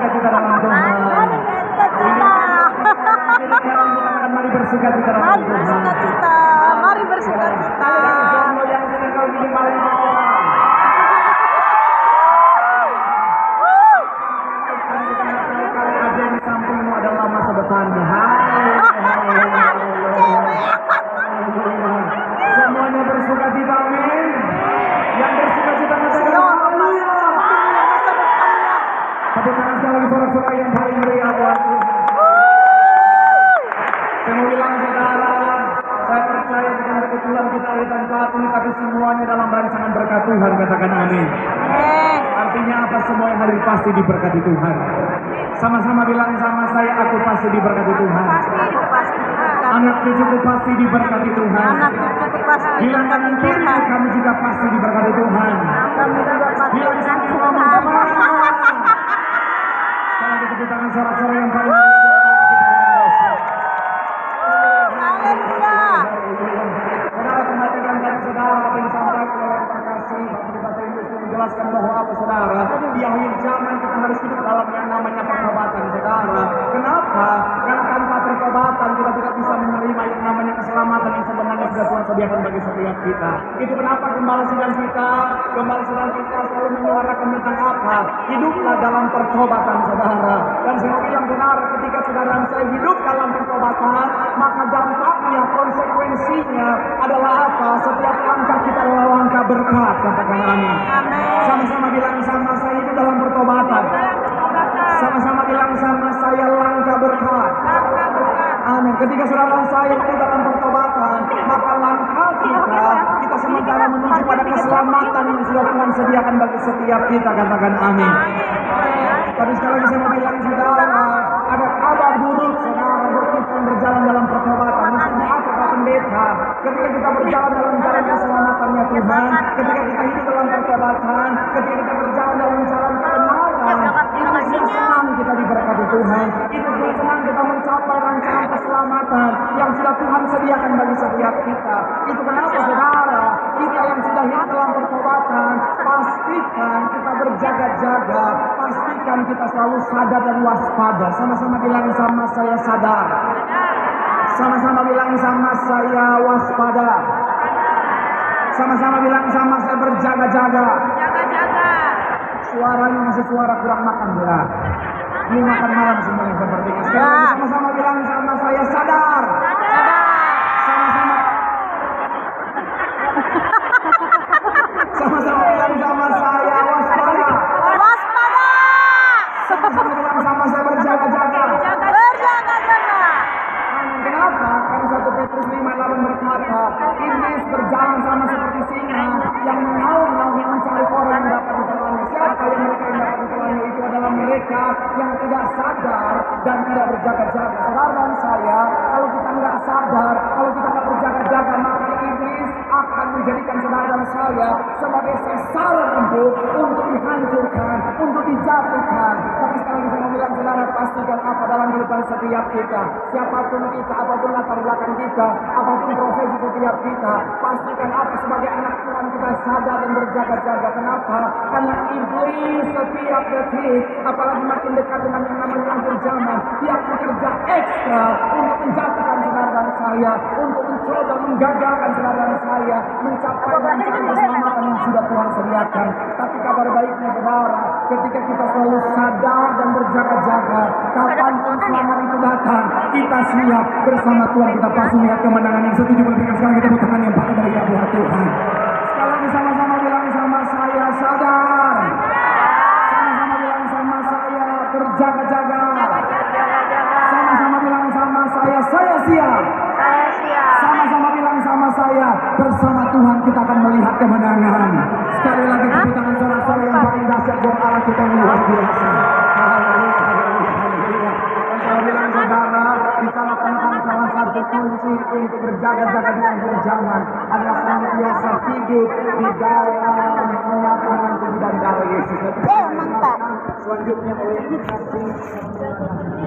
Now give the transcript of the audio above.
bersukacita dalam Tuhan. Mari bersukacita dalam Tuhan. Mari bersukacita. Jomblo yang sedang kau di paling bawah. Kali aja di sampingmu adalah masa depannya. Semuanya bersukacita, amin. Yang bersukacita tepuk tangan sekali lagi sorak-sorai yang paling meriah buat Tuhan. Saya mau bilang saudara, saya percaya bukan kebetulan kita ada di tempat ini, tapi semuanya dalam rancangan berkat Tuhan. Katakan amin. Artinya apa? Semua yang hadir pasti diberkati Tuhan. Sama-sama bilang sama saya, aku pasti diberkati Tuhan. Anak cucuku pasti diberkati Tuhan. Bilang kanan kiri, kamu juga pasti diberkati Tuhan. Bilang sama mama. Sekarang kita tepuk tangan sorak-sorai yang paling saudara, perhatikan tadi saudara apa yang disampaikan oleh terkasih Bapak Industri menjelaskan bahwa apa saudara, di akhir zaman kita harus hidup dalam yang namanya pertobatan saudara. Kenapa? Karena tanpa pertobatan kita tidak bisa menerima yang namanya keselamatan yang sebenarnya sudah Tuhan sediakan bagi setiap kita. Itu kenapa gembala sidang kita selalu menyuarakan tentang apa? Hiduplah dalam pertobatan saudara. Dan saya bilang saudara, ketika saudara dan saya hidup dalam pertobatan, maka dampaknya, konsekuensinya adalah apa? Setiap langkah kita adalah langkah berkat. Katakan amin. Sama-sama bilang sama saya hidup dalam pertobatan. Sama-sama bilang sama saya langkah berkat. Amin. Ketika saudara dan saya hidup dalam pertobatan, maka langkah kita sementara menuju pada keselamatan yang sudah Tuhan sediakan bagi setiap kita. Katakan amin. Tapi sekali lagi saya mau bilang saudara, ada kabar buruk saudara berkita berjalan dalam pertobatan. Maksudnya apa Pak Pendeta? Ketika kita berjalan dalam jalan keselamatannya Tuhan, ketika kita hidup dalam pertobatan, ketika kita berjalan dalam jalan kebenaran, itu sudah senang kita diberkati Tuhan. Itu sudah senang kita mencapai rancangan keselamatan yang sudah Tuhan sediakan bagi setiap kita. Itu kenapa saudara, kita yang sudah hidup dalam pertobatan, pastikan kita berjaga-jaga, pastikan kita selalu sadar dan waspada. Sama-sama bilang sama saya sadar. Sama-sama bilang sama saya waspada. Sama-sama bilang sama saya berjaga-jaga. Suaranya masih suara kurang makan berat. Ini makan malam semuanya sepertinya. Sekarang sama-sama bilang sama saya sadar. Sama-sama bilang sama saya waspada. Sama-sama bilang sama saya berjaga-jaga. Kenapa? Karena 1 Petrus 5:8 berkata, iblis berjalan sama seperti singa yang menghalang-halang yang mencari orang yang dapat ditelannya. Siapa yang mereka yang dapat ditelannya? Itu adalah mereka yang tidak sadar dan tidak berjaga-jaga. Saudara dan saya, kalau kita nggak sadar, kalau kita nggak berjaga-jaga, maka iblis akan menjadikan saudara dan saya sebagai sasaran empuk untuk dihancurkan, untuk dijatuhkan. Tapi sekali lagi saya mau bilang saudara, pastikan apa dalam kehidupan setiap kita, siapapun kita, apapun latar belakang kita, apapun profesi setiap kita, pastikan apa sebagai anak Tuhan kita sadar dan berjaga-jaga. Kenapa? Karena iblis setiap detik, apalagi makin dekat dengan yang namanya akhir zaman, dia bekerja ekstra untuk menjatuhkan saudara dan saya, untuk mencoba menggagalkan saudara dan saya mencapai rancangan keselamatan yang sudah Tuhan sediakan. Tapi kabar baiknya saudara, ketika kita selalu sadar dan berjaga-jaga, kapanpun selamatan itu datang, kita siap bersama Tuhan. Kita pasti lihat kemenangan yang setuju. Berikan sekarang kita tangan yang pakai dari buat Tuhan. Sekali lagi sama-sama bilang sama saya sadar. Sama-sama bilang sama saya berjaga-jaga. Sama-sama bilang sama saya siap. Sama-sama bilang sama saya, bersama Tuhan kita akan melihat kemenangan. Sekali lagi tepuk tangan sorak-sorai yang paling dahsyat buat Allah kita yang luar biasa. Haleluya, haleluya, haleluya. Dan saya bilang saudara, bicara tentang salah satu kunci untuk berjaga-jaga di akhir zaman adalah senantiasa hidup di dalam pengakuan tubuh dan darah Yesus. Mantap. Selanjutnya oleh kasih